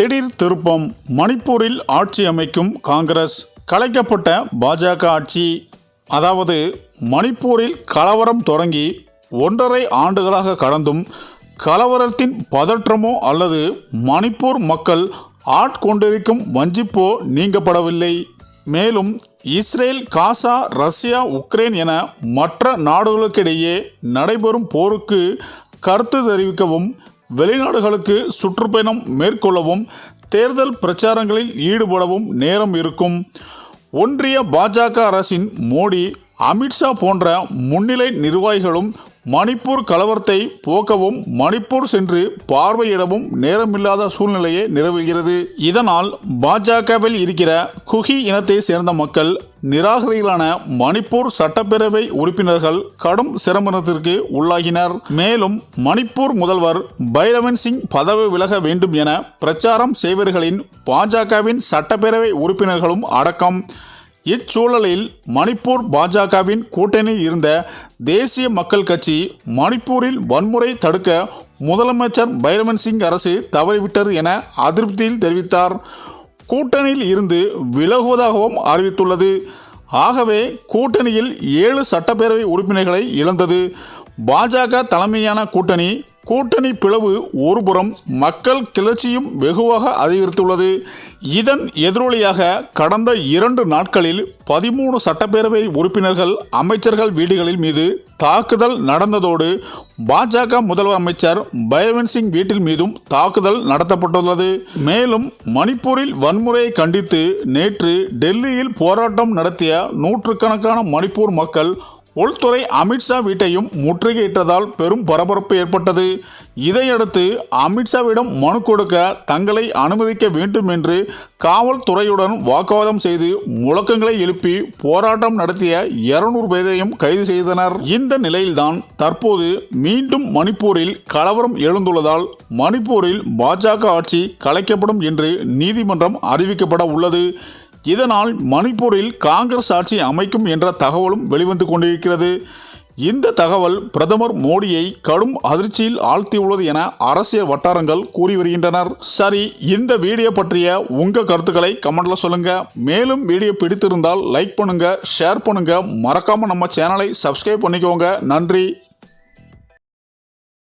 திடீர் திருப்பம். மணிப்பூரில் ஆட்சி அமைக்கும் காங்கிரஸ். கலைக்கப்பட்ட பாஜக ஆட்சி. அதாவது மணிப்பூரில் கலவரம் தொடங்கி 1.5 ஆண்டுகளாக கடந்தும் கலவரத்தின் பதற்றமோ அல்லது மணிப்பூர் மக்கள் ஆட்கொண்டிருக்கும் வஞ்சிப்போ நீங்கப்படவில்லை. மேலும் இஸ்ரேல், காசா, ரஷ்யா, உக்ரைன் என மற்ற நாடுகளுக்கிடையே நடைபெறும் போருக்கு கருத்து தெரிவிக்கவும், வெளிநாடுகளுக்கு சுற்றுப்பயணம் மேற்கொள்ளவும், தேர்தல் பிரச்சாரங்களில் ஈடுபடவும் நேரம் இருக்கும். ஒன்றிய பாஜக அரசின் மோடி, அமித்ஷா போன்ற முன்னிலை நிர்வாகிகளும் மணிப்பூர் கலவரத்தை போக்கவும் மணிப்பூர் சென்று பார்வையிடவும் நேரமில்லாத சூழ்நிலையே நிலவுகிறது. இதனால் பாஜகவில் இருக்கிற குகி இனத்தை சேர்ந்த மக்கள், நிராகரிகளான மணிப்பூர் சட்டப்பேரவை உறுப்பினர்கள் கடும் சிரமத்திற்கு உள்ளாகினர். மேலும் மணிப்பூர் முதல்வர் பைரவன் சிங் பதவி விலக வேண்டும் என பிரச்சாரம் செய்வர்களின் பாஜகவின் சட்டப்பேரவை உறுப்பினர்களும் அடக்கம். இச்சூழலில் மணிப்பூர் பாஜகவின் கூட்டணியில் இருந்த தேசிய மக்கள் கட்சி மணிப்பூரில் வன்முறை தடுக்க முதலமைச்சர் பைரவன் சிங் அரசு தவறிவிட்டது என அதிருப்தியில் தெரிவித்தார். கூட்டணியில் இருந்து விலகுவதாகவும் அறிவித்துள்ளது. ஆகவே கூட்டணியில் 7 சட்டப்பேரவை உறுப்பினர்களை இழந்தது. பாஜக தலைமையான கூட்டணி பிளவு ஒருபுறம், மக்கள் கிளர்ச்சியும் வெகுவாக அதிகரித்துள்ளது. இதன் எதிரொலியாக கடந்த 2 நாட்களில் 13 சட்டப்பேரவை உறுப்பினர்கள் அமைச்சர்கள் வீடுகளில் மீது தாக்குதல் நடந்ததோடு பாஜக முதல்வர் அமைச்சர் பைரவன் சிங் வீட்டில் மீதும் தாக்குதல் நடத்தப்பட்டுள்ளது. மேலும் மணிப்பூரில் வன்முறையை கண்டித்து நேற்று டெல்லியில் போராட்டம் நடத்திய நூற்றுக்கணக்கான மணிப்பூர் மக்கள் உள்துறை அமித்ஷா வீட்டையும் முற்றுகையிட்டதால் பெரும் பரபரப்பு ஏற்பட்டது. இதையடுத்து அமித்ஷாவிடம் மனு கொடுக்க தங்களை அனுமதிக்க வேண்டும் என்று காவல்துறையுடன் வாக்குவாதம் செய்து முழக்கங்களை எழுப்பி போராட்டம் நடத்திய 200 பேரையும் கைது செய்தனர். இந்த நிலையில்தான் தற்போது மீண்டும் மணிப்பூரில் கலவரம் எழுந்துள்ளதால் மணிப்பூரில் பாஜக ஆட்சி கலைக்கப்படும் என்று நீதிமன்றம் அறிவிக்கப்பட உள்ளது. இதனால் மணிப்பூரில் காங்கிரஸ் ஆட்சி அமைக்கும் என்ற தகவலும் வெளிவந்து கொண்டிருக்கிறது. இந்த தகவல் பிரதமர் மோடியை கடும் அதிர்ச்சியில் ஆழ்த்தியுள்ளது என அரசியல் வட்டாரங்கள் கூறி வருகின்றனர். சரி, இந்த வீடியோ பற்றிய உங்கள் கருத்துக்களை கமெண்ட்ல சொல்லுங்க. மேலும் வீடியோ பிடித்திருந்தால் லைக் பண்ணுங்க, ஷேர் பண்ணுங்க, மறக்காம நம்ம சேனலை சப்ஸ்கிரைப் பண்ணிக்கோங்க. நன்றி.